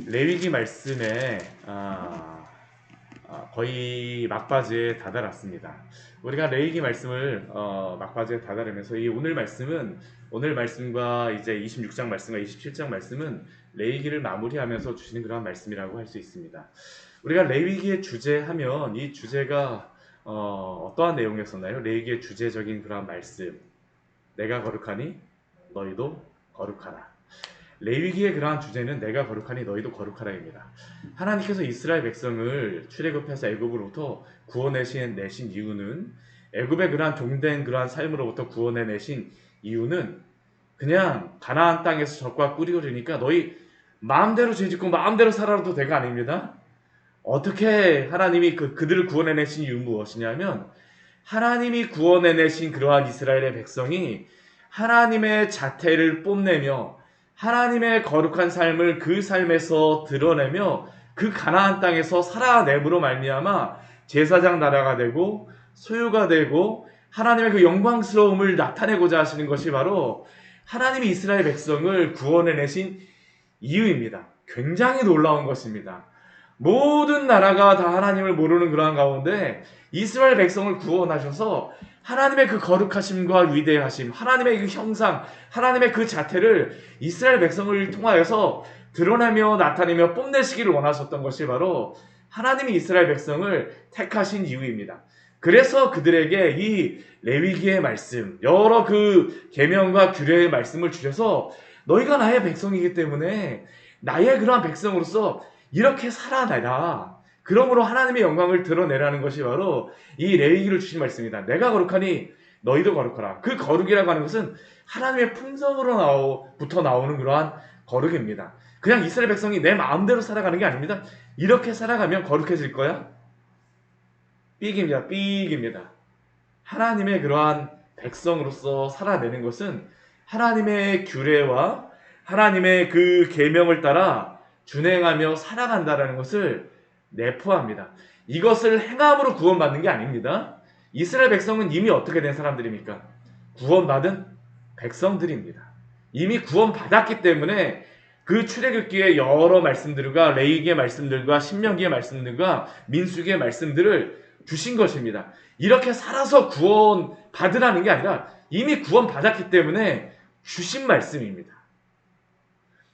레위기 말씀에 거의 막바지에 다다랐습니다. 우리가 레위기 말씀을 막바지에 다다르면서 이 오늘 말씀과 이제 26장 말씀과 27장 말씀은 레위기를 마무리하면서 주시는 그런 말씀이라고 할 수 있습니다. 우리가 레위기의 주제하면 이 주제가 어떠한 내용이었었나요? 레위기의 주제적인 그런 말씀, 내가 거룩하니 너희도 거룩하라. 레위기의 그러한 주제는 내가 거룩하니 너희도 거룩하라입니다. 하나님께서 이스라엘 백성을 출애굽해서 애굽으로부터 구원내신 이유는, 애굽의 그러한 종된 그러한 삶으로부터 구원해내신 이유는 그냥 가나안 땅에서 적과 꿀이 흐르니까 너희 마음대로 죄짓고 마음대로 살아도 되가 아닙니다. 어떻게 하나님이 그들을 구원해내신 이유는 무엇이냐면, 하나님이 구원해내신 그러한 이스라엘의 백성이 하나님의 자태를 뽐내며 하나님의 거룩한 삶을 그 삶에서 드러내며 그 가나안 땅에서 살아냄으로 말미암아 제사장 나라가 되고 소유가 되고 하나님의 그 영광스러움을 나타내고자 하시는 것이 바로 하나님이 이스라엘 백성을 구원해내신 이유입니다. 굉장히 놀라운 것입니다. 모든 나라가 다 하나님을 모르는 그러한 가운데 이스라엘 백성을 구원하셔서 하나님의 그 거룩하심과 위대하심, 하나님의 그 형상, 하나님의 그 자태를 이스라엘 백성을 통하여서 드러내며 나타내며 뽐내시기를 원하셨던 것이 바로 하나님이 이스라엘 백성을 택하신 이유입니다. 그래서 그들에게 이 레위기의 말씀, 여러 그 계명과 규례의 말씀을 주셔서 너희가 나의 백성이기 때문에 나의 그러한 백성으로서 이렇게 살아내라. 그러므로 하나님의 영광을 드러내라는 것이 바로 이 레위기를 주신 말씀입니다. 내가 거룩하니 너희도 거룩하라. 그 거룩이라고 하는 것은 하나님의 품성으로부터 나오는 그러한 거룩입니다. 그냥 이스라엘 백성이 내 마음대로 살아가는 게 아닙니다. 이렇게 살아가면 거룩해질 거야? 삑입니다. 삑입니다. 하나님의 그러한 백성으로서 살아내는 것은 하나님의 규례와 하나님의 그 계명을 따라 준행하며 살아간다라는 것을 내포합니다. 이것을 행함으로 구원받는 게 아닙니다. 이스라엘 백성은 이미 어떻게 된 사람들입니까? 구원받은 백성들입니다. 이미 구원받았기 때문에 그 출애굽기의 여러 말씀들과 레위기의 말씀들과 신명기의 말씀들과 민수기의 말씀들을 주신 것입니다. 이렇게 살아서 구원 받으라는 게 아니라 이미 구원 받았기 때문에 주신 말씀입니다.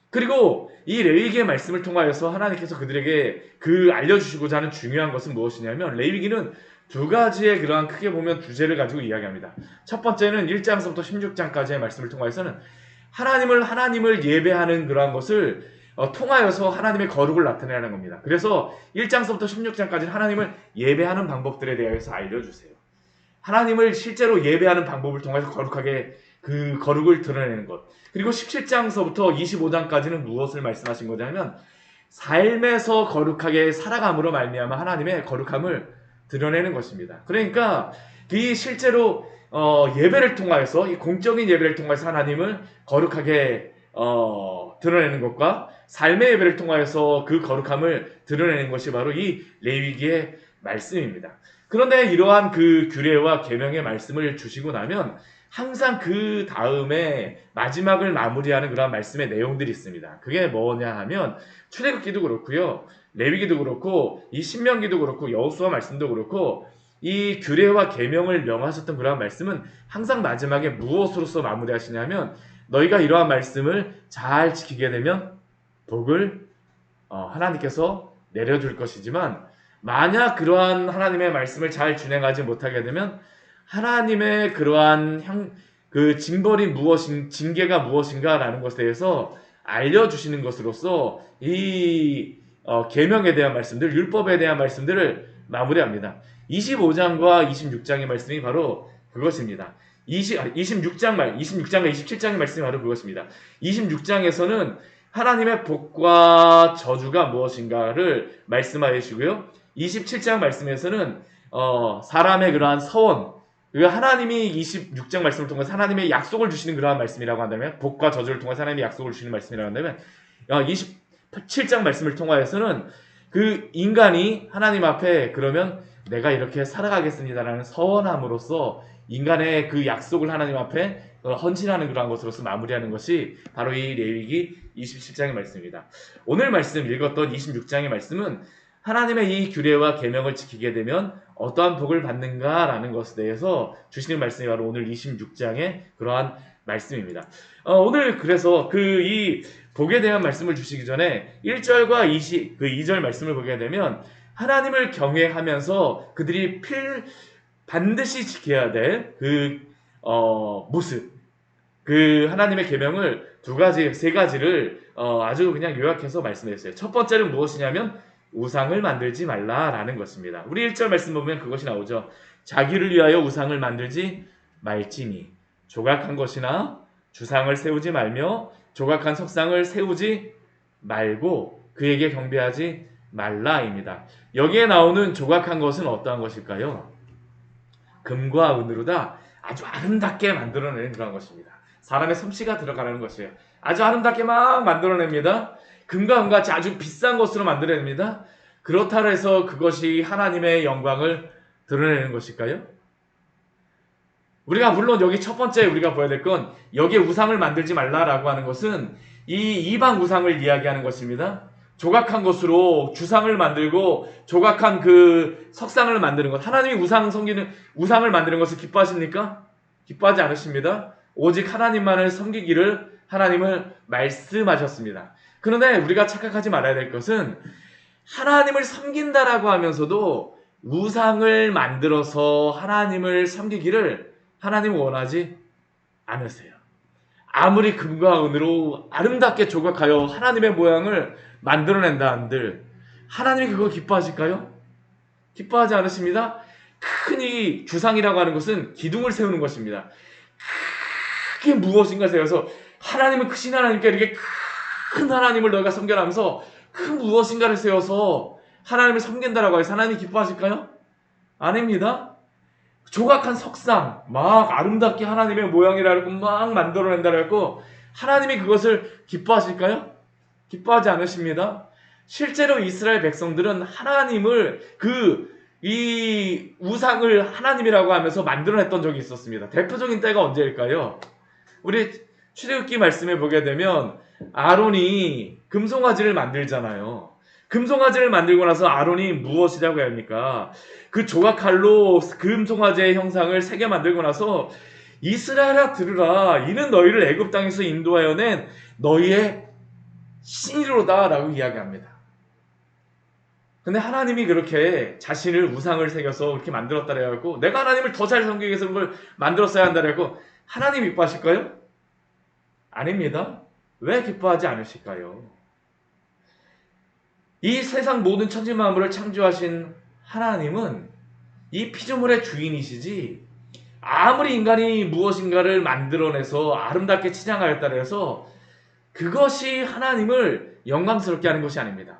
그리고 이 레위기의 말씀을 통하여서 하나님께서 그들에게 알려주시고자 하는 중요한 것은 무엇이냐면, 레위기는 두 가지의 그러한 크게 보면 주제를 가지고 이야기합니다. 첫 번째는 1장서부터 16장까지의 말씀을 통하여서는 하나님을 예배하는 그러한 것을 통하여서 하나님의 거룩을 나타내는 겁니다. 그래서 1장서부터 16장까지는 하나님을 예배하는 방법들에 대해서 알려주세요. 하나님을 실제로 예배하는 방법을 통해서 거룩하게 그 거룩을 드러내는 것. 그리고 17장서부터 25장까지는 무엇을 말씀하신 거냐면, 삶에서 거룩하게 살아감으로 말미암아 하나님의 거룩함을 드러내는 것입니다. 그러니까 이 실제로 예배를 통하여서, 이 공적인 예배를 통해서 하나님을 거룩하게 드러내는 것과 삶의 예배를 통하여서 그 거룩함을 드러내는 것이 바로 이 레위기의 말씀입니다. 그런데 이러한 그 규례와 계명의 말씀을 주시고 나면 항상 그 다음에 마지막을 마무리하는 그런 말씀의 내용들이 있습니다. 그게 뭐냐 하면, 출애굽기도 그렇고요, 레위기도 그렇고, 이 신명기도 그렇고, 여호수아 말씀도 그렇고, 이 규례와 계명을 명하셨던 그러한 말씀은 항상 마지막에 무엇으로서 마무리하시냐면, 너희가 이러한 말씀을 잘 지키게 되면 복을 하나님께서 내려줄 것이지만, 만약 그러한 하나님의 말씀을 잘 준행하지 못하게 되면 하나님의 그러한 징벌이 징계가 무엇인가라는 것에 대해서 알려주시는 것으로서 이 계명에 대한 말씀들, 율법에 대한 말씀들을 마무리합니다. 25장과 26장의 말씀이 바로 그것입니다. 26장과 27장의 말씀이 바로 그것입니다. 26장에서는 하나님의 복과 저주가 무엇인가를 말씀하여 주시고요, 27장 말씀에서는 사람의 그러한 서원, 하나님이 26장 말씀을 통해서 하나님의 약속을 주시는 그러한 말씀이라고 한다면, 복과 저주를 통해서 하나님의 약속을 주시는 말씀이라고 한다면, 27장 말씀을 통하여서는 그 인간이 하나님 앞에 그러면 내가 이렇게 살아가겠습니다라는 서원함으로써 인간의 그 약속을 하나님 앞에 헌신하는 그러한 것으로서 마무리하는 것이 바로 이 레위기 27장의 말씀입니다. 오늘 말씀 읽었던 26장의 말씀은 하나님의 이 규례와 계명을 지키게 되면 어떠한 복을 받는가라는 것에 대해서 주시는 말씀이 바로 오늘 26장의 그러한 말씀입니다. 오늘 그래서 이 복에 대한 말씀을 주시기 전에 1절과 2절 말씀을 보게 되면 하나님을 경외하면서 그들이 반드시 지켜야 될 모습, 하나님의 계명을 세 가지를 아주 그냥 요약해서 말씀했어요. 첫 번째는 무엇이냐면 우상을 만들지 말라라는 것입니다. 우리 1절 말씀 보면 그것이 나오죠. 자기를 위하여 우상을 만들지 말지니 조각한 것이나 주상을 세우지 말며 조각한 석상을 세우지 말고 그에게 경배하지 말라입니다. 여기에 나오는 조각한 것은 어떠한 것일까요? 금과 은으로다 아주 아름답게 만들어내는 그런 것입니다. 사람의 솜씨가 들어가는 것이에요. 아주 아름답게 막 만들어냅니다. 금과 은같이 아주 비싼 것으로 만들어냅니다. 그렇다 해서 그것이 하나님의 영광을 드러내는 것일까요? 우리가 물론 여기 첫 번째 우리가 보아야 될 건 여기에 우상을 만들지 말라라고 하는 것은 이 이방 우상을 이야기하는 것입니다. 조각한 것으로 주상을 만들고 조각한 석상을 만드는 것. 하나님이 우상을 만드는 것을 기뻐하십니까? 기뻐하지 않으십니다. 오직 하나님만을 섬기기를 하나님을 말씀하셨습니다. 그런데 우리가 착각하지 말아야 될 것은 하나님을 섬긴다라고 하면서도 우상을 만들어서 하나님을 섬기기를 하나님은 원하지 않으세요. 아무리 금과 은으로 아름답게 조각하여 하나님의 모양을 만들어낸다 한들 하나님이 그거 기뻐하실까요? 기뻐하지 않으십니다. 큰 이 주상이라고 하는 것은 기둥을 세우는 것입니다. 크게 무엇인가 세워서 하나님은 크신 하나님께 이렇게 큰 하나님을 너희가 섬겨라면서 큰 무엇인가를 세워서 하나님을 섬긴다라고 해서 하나님이 기뻐하실까요? 아닙니다. 조각한 석상 막 아름답게 하나님의 모양이라고 막 만들어낸다라고 하나님이 그것을 기뻐하실까요? 기뻐하지 않으십니다. 실제로 이스라엘 백성들은 하나님을 이 우상을 하나님이라고 하면서 만들어냈던 적이 있었습니다. 대표적인 때가 언제일까요? 우리 출애굽기 말씀에 보게 되면 아론이 금송아지를 만들잖아요. 금송아지를 만들고 나서 아론이 무엇이라고 해야 합니까? 그 조각칼로 금송아지의 형상을 3개 만들고 나서 이스라엘아 들으라 이는 너희를 애굽 땅에서 인도하여 낸 너희의 신이로다 라고 이야기합니다. 근데 하나님이 그렇게 자신을 우상을 새겨서 그렇게 만들었다 그래갖고 내가 하나님을 더 잘 섬기기 위해서 그걸 만들었어야 한다 그래갖고 하나님 기뻐하실까요? 아닙니다. 왜 기뻐하지 않으실까요? 이 세상 모든 천지 만물을 창조하신 하나님은 이 피조물의 주인이시지 아무리 인간이 무엇인가를 만들어내서 아름답게 치장하였다 해서 그것이 하나님을 영광스럽게 하는 것이 아닙니다.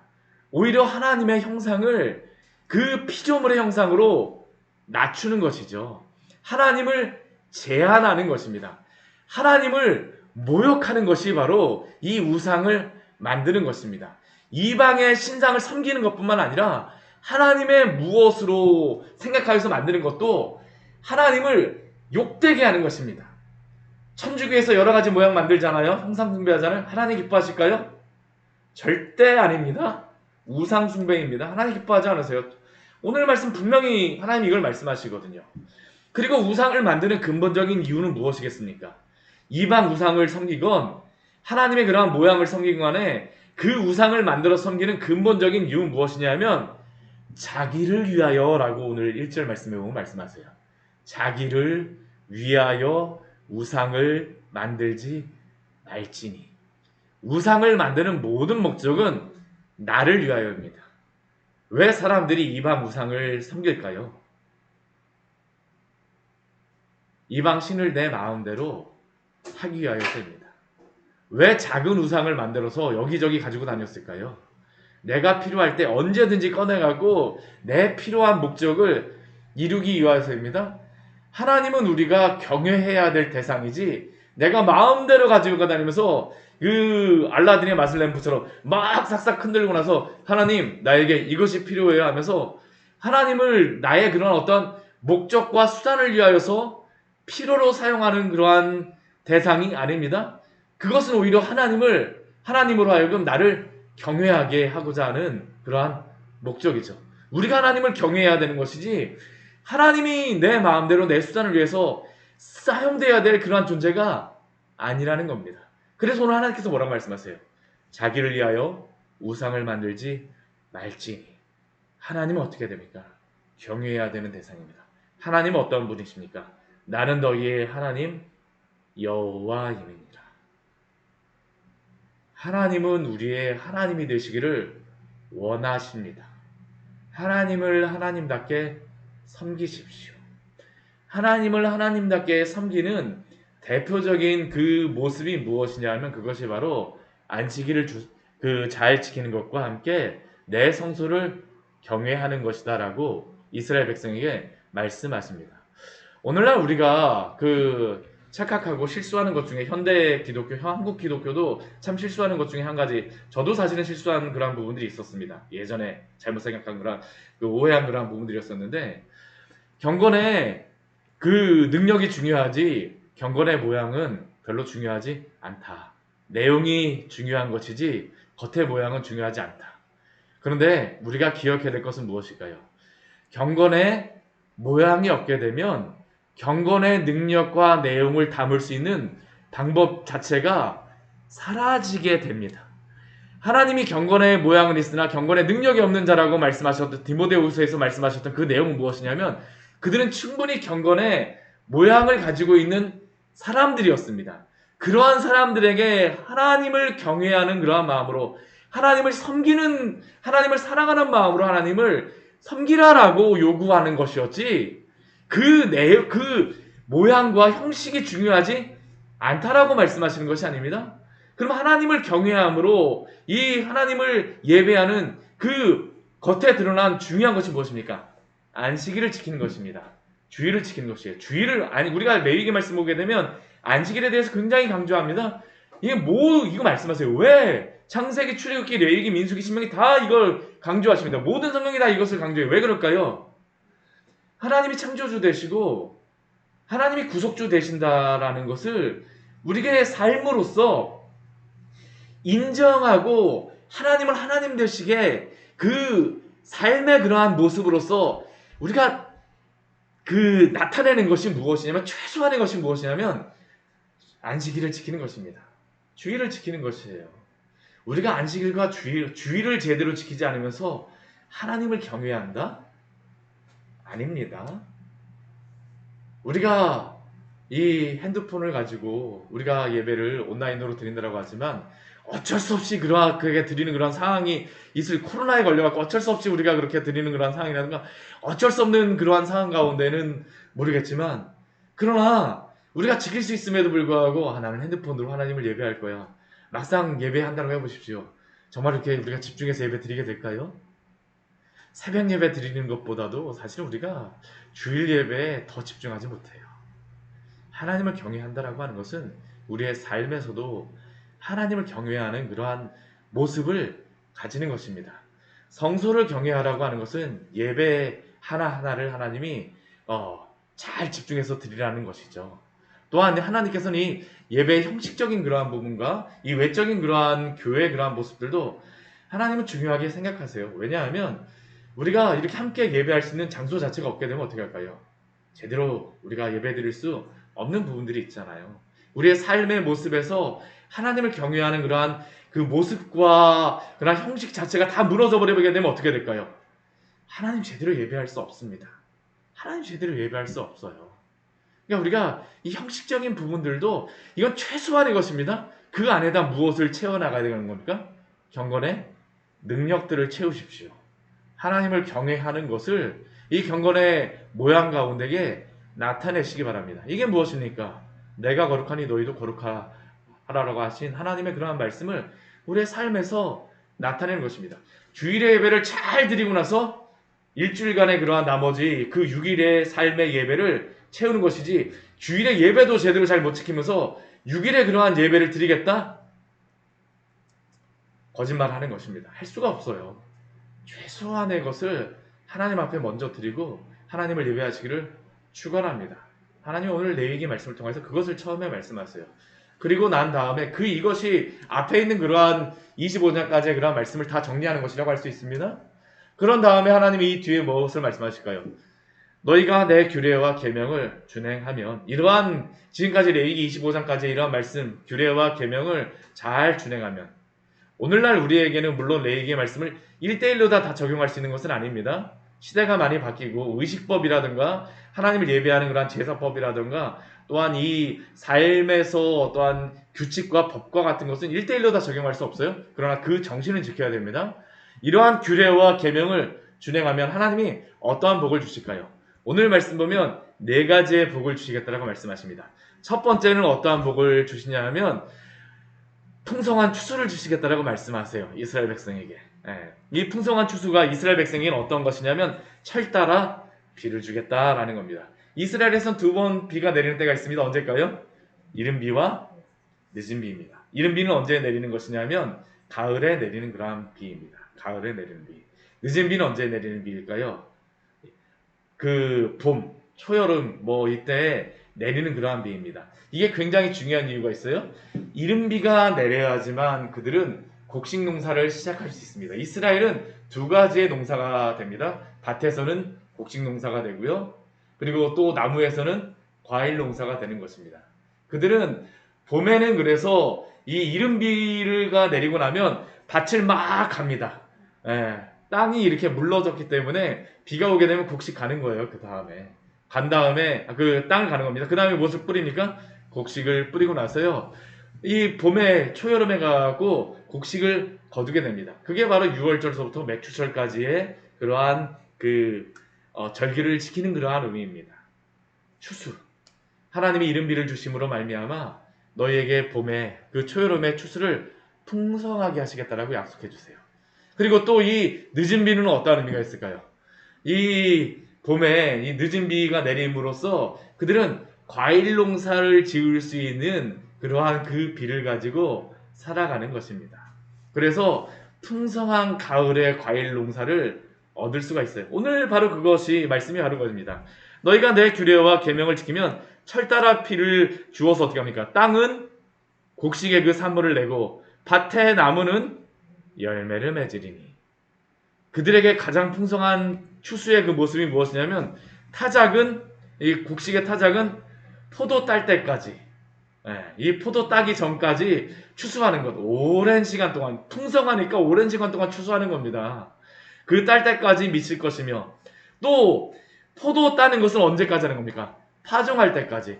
오히려 하나님의 형상을 그 피조물의 형상으로 낮추는 것이죠. 하나님을 제한하는 것입니다. 하나님을 모욕하는 것이 바로 이 우상을 만드는 것입니다. 이방의 신상을 섬기는 것뿐만 아니라 하나님의 무엇으로 생각하여서 만드는 것도 하나님을 욕되게 하는 것입니다. 천주교에서 여러 가지 모양 만들잖아요. 형상 숭배하잖아요. 하나님 기뻐하실까요? 절대 아닙니다. 우상 숭배입니다. 하나님 기뻐하지 않으세요. 오늘 말씀 분명히 하나님 이걸 말씀하시거든요. 그리고 우상을 만드는 근본적인 이유는 무엇이겠습니까? 이방 우상을 섬기건 하나님의 그러한 모양을 섬기건 간에 그 우상을 만들어 섬기는 근본적인 이유는 무엇이냐면 자기를 위하여 라고 오늘 1절 말씀에 보면 말씀하세요. 자기를 위하여 우상을 만들지 말지니. 우상을 만드는 모든 목적은 나를 위하여입니다. 왜 사람들이 이방 우상을 섬길까요? 이방 신을 내 마음대로 하기 위하여입니다. 왜 작은 우상을 만들어서 여기저기 가지고 다녔을까요? 내가 필요할 때 언제든지 꺼내가고 내 필요한 목적을 이루기 위해서입니다. 하나님은 우리가 경외해야 될 대상이지 내가 마음대로 가지고 다니면서 알라딘의 마슬램프처럼 막 싹싹 흔들고 나서 하나님 나에게 이것이 필요해요 하면서 하나님을 나의 그런 어떤 목적과 수단을 위하여서 필요로 사용하는 그러한 대상이 아닙니다. 그것은 오히려 하나님으로 하여금 나를 경외하게 하고자 하는 그러한 목적이죠. 우리가 하나님을 경외해야 되는 것이지 하나님이 내 마음대로 내 수단을 위해서 사용되어야 될 그러한 존재가 아니라는 겁니다. 그래서 오늘 하나님께서 뭐라고 말씀하세요? 자기를 위하여 우상을 만들지 말지니. 하나님은 어떻게 됩니까? 경외해야 되는 대상입니다. 하나님은 어떤 분이십니까? 나는 너희의 하나님 여호와임이니라. 하나님은 우리의 하나님이 되시기를 원하십니다. 하나님을 하나님답게 섬기십시오. 하나님을 하나님답게 섬기는 대표적인 그 모습이 무엇이냐 하면 그것이 바로 안식일을 잘 지키는 것과 함께 내 성소를 경외하는 것이다라고 이스라엘 백성에게 말씀하십니다. 오늘날 우리가 착각하고 실수하는 것 중에 현대 기독교, 한국 기독교도 참 실수하는 것 중에 한 가지, 저도 사실은 실수한 그런 부분들이 있었습니다. 예전에 잘못 생각한 그런 오해한 그런 부분들이었었는데, 경건의 그 능력이 중요하지 경건의 모양은 별로 중요하지 않다. 내용이 중요한 것이지 겉의 모양은 중요하지 않다. 그런데 우리가 기억해야 될 것은 무엇일까요? 경건의 모양이 없게 되면 경건의 능력과 내용을 담을 수 있는 방법 자체가 사라지게 됩니다. 하나님이 경건의 모양은 있으나 경건의 능력이 없는 자라고 말씀하셨던 디모데후서에서 말씀하셨던 그 내용은 무엇이냐면 그들은 충분히 경건의 모양을 가지고 있는 사람들이었습니다. 그러한 사람들에게 하나님을 경외하는 그러한 마음으로 하나님을 섬기는, 하나님을 사랑하는 마음으로 하나님을 섬기라라고 요구하는 것이었지 그 모양과 형식이 중요하지 않다라고 말씀하시는 것이 아닙니다. 그럼 하나님을 경외함으로 이 하나님을 예배하는 그 겉에 드러난 중요한 것이 무엇입니까? 안식일을 지키는 것입니다. 주일을 지키는 것이에요. 우리가 레위기 말씀 보게 되면 안식일에 대해서 굉장히 강조합니다. 이거 말씀하세요. 왜? 창세기, 출애굽기, 레위기, 민수기, 신명기 다 이걸 강조하십니다. 모든 성경이 다 이것을 강조해요. 왜 그럴까요? 하나님이 창조주 되시고 하나님이 구속주 되신다라는 것을 우리의 삶으로서 인정하고 하나님을 하나님 되시게 그 삶의 그러한 모습으로서 우리가 나타내는 것이 무엇이냐면, 최소한의 것이 무엇이냐면 안식일을 지키는 것입니다. 주일을 지키는 것이에요. 우리가 안식일과 주일을 제대로 지키지 않으면서 하나님을 경외한다? 아닙니다. 우리가 이 핸드폰을 가지고 우리가 예배를 온라인으로 드린다고 하지만 어쩔 수 없이 그렇게 드리는 그런 상황이 있을, 코로나에 걸려갖고 어쩔 수 없이 우리가 그렇게 드리는 그런 상황이라든가 어쩔 수 없는 그러한 상황 가운데는 모르겠지만, 그러나 우리가 지킬 수 있음에도 불구하고 나는 핸드폰으로 하나님을 예배할 거야, 막상 예배한다고 해보십시오. 정말 이렇게 우리가 집중해서 예배 드리게 될까요? 새벽 예배 드리는 것보다도 사실 우리가 주일 예배에 더 집중하지 못해요. 하나님을 경외한다라고 하는 것은 우리의 삶에서도 하나님을 경외하는 그러한 모습을 가지는 것입니다. 성소를 경외하라고 하는 것은 예배 하나하나를 하나님이 잘 집중해서 드리라는 것이죠. 또한 하나님께서는 이 예배의 형식적인 그러한 부분과 이 외적인 그러한 교회의 그러한 모습들도 하나님은 중요하게 생각하세요. 왜냐하면 우리가 이렇게 함께 예배할 수 있는 장소 자체가 없게 되면 어떻게 할까요? 제대로 우리가 예배 드릴 수 없는 부분들이 있잖아요. 우리의 삶의 모습에서 하나님을 경외하는 그러한 그 모습과 그러한 형식 자체가 다 무너져 버리게 되면 어떻게 될까요? 하나님 제대로 예배할 수 없습니다. 하나님 제대로 예배할 수 없어요. 그러니까 우리가 이 형식적인 부분들도 이건 최소한의 것입니다. 그 안에다 무엇을 채워나가야 되는 겁니까? 경건의 능력들을 채우십시오. 하나님을 경외하는 것을 이 경건의 모양 가운데에 나타내시기 바랍니다. 이게 무엇입니까? 내가 거룩하니 너희도 거룩하라고 하신 하나님의 그러한 말씀을 우리의 삶에서 나타내는 것입니다. 주일의 예배를 잘 드리고 나서 일주일간의 그러한 나머지 그 6일의 삶의 예배를 채우는 것이지, 주일의 예배도 제대로 잘 못 지키면서 6일의 그러한 예배를 드리겠다? 거짓말하는 것입니다. 할 수가 없어요. 최소한의 것을 하나님 앞에 먼저 드리고 하나님을 예배하시기를 축원합니다. 하나님 오늘 레위기 말씀을 통해서 그것을 처음에 말씀하세요. 그리고 난 다음에 이것이 앞에 있는 그러한 25장까지의 그러한 말씀을 다 정리하는 것이라고 할 수 있습니다. 그런 다음에 하나님이 이 뒤에 무엇을 말씀하실까요? 너희가 내 규례와 계명을 준행하면, 이러한 지금까지 레위기 25장까지 이러한 말씀, 규례와 계명을 잘 준행하면, 오늘날 우리에게는 물론 레위기의 말씀을 1대1로 다 적용할 수 있는 것은 아닙니다. 시대가 많이 바뀌고 의식법이라든가 하나님을 예배하는 그런 제사법이라든가 또한 이 삶에서 또한 규칙과 법과 같은 것은 1대1로 다 적용할 수 없어요. 그러나 그 정신은 지켜야 됩니다. 이러한 규례와 계명을 준행하면 하나님이 어떠한 복을 주실까요? 오늘 말씀 보면 4가지의 복을 주시겠다라고 말씀하십니다. 첫 번째는 어떠한 복을 주시냐 하면 풍성한 추수를 주시겠다라고 말씀하세요. 이스라엘 백성에게. 이 풍성한 추수가 이스라엘 백성에게는 어떤 것이냐면 철따라 비를 주겠다라는 겁니다. 이스라엘에선 2번 비가 내리는 때가 있습니다. 언제일까요? 이른 비와 늦은 비입니다. 이른 비는 언제 내리는 것이냐면 가을에 내리는 그러한 비입니다. 가을에 내리는 비. 늦은 비는 언제 내리는 비일까요? 그 봄, 초여름 이때 내리는 그러한 비입니다. 이게 굉장히 중요한 이유가 있어요. 이른 비가 내려야지만 그들은 곡식 농사를 시작할 수 있습니다. 이스라엘은 2가지의 농사가 됩니다. 밭에서는 곡식 농사가 되고요. 그리고 또 나무에서는 과일 농사가 되는 것입니다. 그들은 봄에는 그래서 이 이른 비가 내리고 나면 밭을 막 갑니다. 땅이 이렇게 물러졌기 때문에 비가 오게 되면 곡식 가는 거예요. 그 다음에 간 다음에 그 땅을 가는 겁니다. 그 다음에 무엇을 뿌립니까? 곡식을 뿌리고 나서요. 이 봄에 초여름에 가고 곡식을 거두게 됩니다. 그게 바로 6월절서부터 맥추절까지의 그러한 절기를 지키는 그러한 의미입니다. 추수. 하나님이 이른 비를 주심으로 말미암아 너희에게 봄에 그 초여름의 추수를 풍성하게 하시겠다라고 약속해 주세요. 그리고 또 이 늦은 비는 어떠한 의미가 있을까요? 이 봄에 이 늦은 비가 내림으로써 그들은 과일 농사를 지을 수 있는 그러한 그 비를 가지고 살아가는 것입니다. 그래서 풍성한 가을의 과일 농사를 얻을 수가 있어요. 오늘 바로 그것이 말씀이 바로 그것입니다. 너희가 내 규례와 계명을 지키면 철따라 피를 주어서 어떻게 합니까? 땅은 곡식의 그 산물을 내고 밭의 나무는 열매를 맺으리니. 그들에게 가장 풍성한 추수의 그 모습이 무엇이냐면 이 곡식의 타작은 포도 딸 때까지, 이 포도 따기 전까지 추수하는 것. 오랜 시간 동안, 풍성하니까 오랜 시간 동안 추수하는 겁니다. 그 딸 때까지 미칠 것이며, 또 포도 따는 것은 언제까지 하는 겁니까? 파종할 때까지.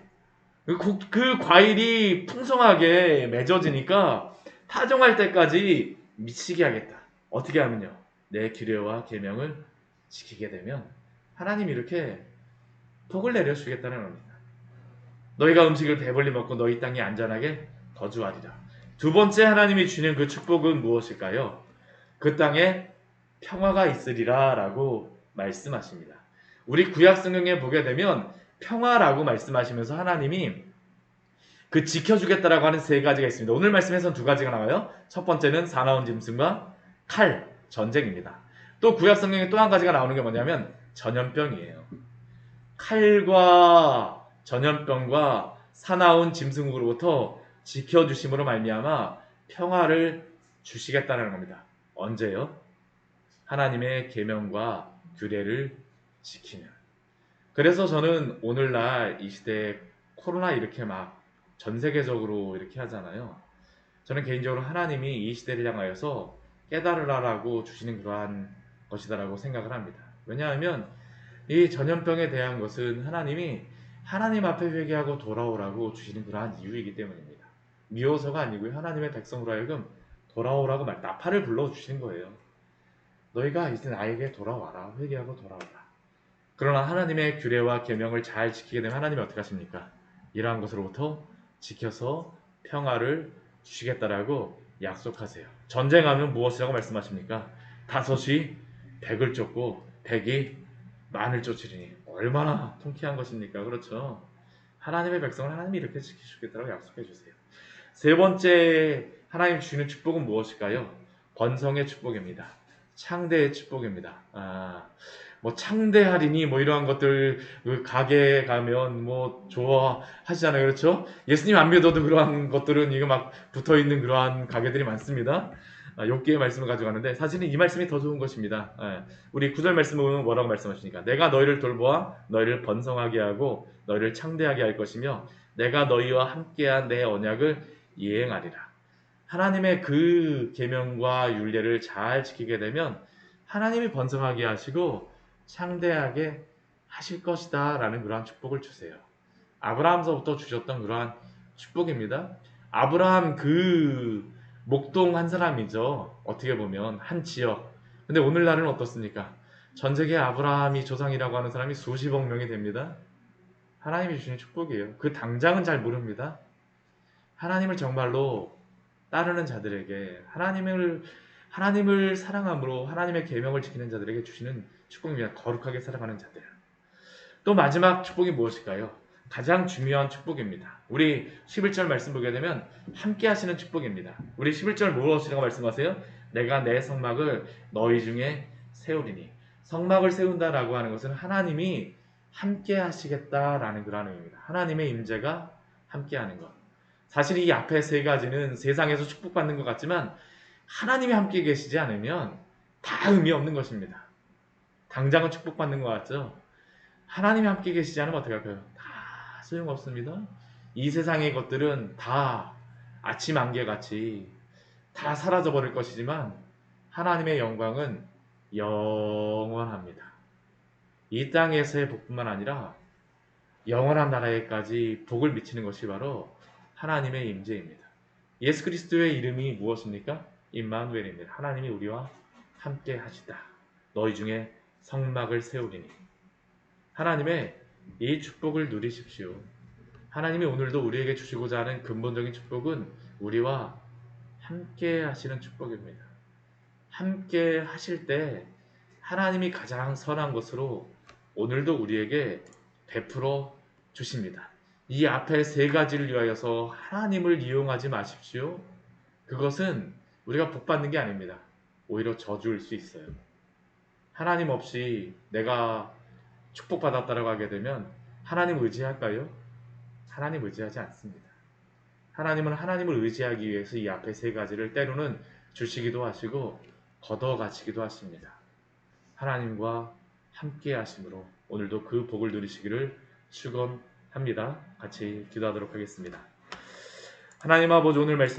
그 과일이 풍성하게 맺어지니까 파종할 때까지 미치게 하겠다. 어떻게 하면요? 내 규례와 계명을 지키게 되면 하나님이 이렇게 복을 내려주겠다는 겁니다. 너희가 음식을 배불리 먹고 너희 땅이 안전하게 거주하리라. 2번째 하나님이 주는 그 축복은 무엇일까요? 그 땅에 평화가 있으리라 라고 말씀하십니다. 우리 구약성경에 보게 되면 평화라고 말씀하시면서 하나님이 그 지켜주겠다라고 하는 3가지가 있습니다. 오늘 말씀에서는 2가지가 나와요. 첫 번째는 사나운 짐승과 칼, 전쟁입니다. 또 구약성경에 또 한 가지가 나오는 게 뭐냐면 전염병이에요. 칼과 전염병과 사나운 짐승으로부터 지켜주심으로 말미암아 평화를 주시겠다는 겁니다. 언제요? 하나님의 계명과 규례를 지키면. 그래서 저는 오늘날 이 시대에 코로나 이렇게 막 전 세계적으로 이렇게 하잖아요. 저는 개인적으로 하나님이 이 시대를 향하여서 깨달으라라고 주시는 그러한 것이다라고 생각을 합니다. 왜냐하면 이 전염병에 대한 것은 하나님이 하나님 앞에 회개하고 돌아오라고 주시는 그러한 이유이기 때문입니다. 미워서가 아니고요. 하나님의 백성으로 하여금 돌아오라고 나팔을 불러주시는 거예요. 너희가 이제 나에게 돌아와라. 회개하고 돌아와라. 그러나 하나님의 규례와 계명을 잘 지키게 되면 하나님이 어떻게 하십니까? 이러한 것으로부터 지켜서 평화를 주시겠다라고 약속하세요. 전쟁하면 무엇이라고 말씀하십니까? 5이 100을 쫓고 100이 만을 쫓으리니. 얼마나 통쾌한 것입니까? 그렇죠? 하나님의 백성을 하나님이 이렇게 지키시겠다고 약속해 주세요. 3번째 하나님 주시는 축복은 무엇일까요? 번성의 축복입니다. 창대의 축복입니다. 뭐 창대하리니 뭐 이러한 것들 그 가게에 가면 뭐 좋아하시잖아요. 그렇죠? 예수님 안 믿어도 그러한 것들은 이거 막 붙어 있는 그러한 가게들이 많습니다. 욥기의 말씀을 가져가는데 사실은 이 말씀이 더 좋은 것입니다. 우리 9절 말씀을 보면 뭐라고 말씀하십니까? 내가 너희를 돌보아 너희를 번성하게 하고 너희를 창대하게 할 것이며 내가 너희와 함께한 내 언약을 이행하리라. 하나님의 그 계명과 율례를 잘 지키게 되면 하나님이 번성하게 하시고 창대하게 하실 것이다 라는 그러한 축복을 주세요. 아브라함서부터 주셨던 그러한 축복입니다. 아브라함 그 목동 한 사람이죠. 어떻게 보면 한 지역. 근데 오늘날은 어떻습니까? 전 세계 아브라함이 조상이라고 하는 사람이 수십억 명이 됩니다. 하나님이 주신 축복이에요. 그 당장은 잘 모릅니다. 하나님을 정말로 따르는 자들에게 하나님을 사랑함으로 하나님의 계명을 지키는 자들에게 주시는 축복입니다. 거룩하게 살아가는 자들. 또 마지막 축복이 무엇일까요? 가장 중요한 축복입니다. 우리 11절 말씀 보게 되면 함께 하시는 축복입니다. 우리 11절 무엇이라고 말씀하세요? 내가 내 성막을 너희 중에 세우리니. 성막을 세운다라고 하는 것은 하나님이 함께 하시겠다라는 그런 의미입니다. 하나님의 임재가 함께 하는 것. 사실 이 앞에 세 가지는 세상에서 축복받는 것 같지만 하나님이 함께 계시지 않으면 다 의미 없는 것입니다. 당장은 축복받는 것 같죠? 하나님이 함께 계시지 않으면 어떻게 할까요? 다 소용없습니다. 이 세상의 것들은 다 아침 안개같이 다 사라져 버릴 것이지만 하나님의 영광은 영원합니다. 이 땅에서의 복뿐만 아니라 영원한 나라에까지 복을 미치는 것이 바로 하나님의 임재입니다. 예수 그리스도의 이름이 무엇입니까? 임마누엘입니다. 하나님이 우리와 함께 하시다. 너희 중에 성막을 세우리니. 하나님의 이 축복을 누리십시오. 하나님이 오늘도 우리에게 주시고자 하는 근본적인 축복은 우리와 함께 하시는 축복입니다. 함께 하실 때 하나님이 가장 선한 것으로 오늘도 우리에게 베풀어 주십니다. 이 앞에 세 가지를 위하여서 하나님을 이용하지 마십시오. 그것은 우리가 복 받는 게 아닙니다. 오히려 저주일 수 있어요. 하나님 없이 내가 축복받았다라고 하게 되면 하나님 의지할까요? 하나님 의지하지 않습니다. 하나님은 하나님을 의지하기 위해서 이 앞에 세 가지를 때로는 주시기도 하시고 걷어가시기도 하십니다. 하나님과 함께 하심으로 오늘도 그 복을 누리시기를 축원합니다. 같이 기도하도록 하겠습니다. 하나님 아버지, 오늘 말씀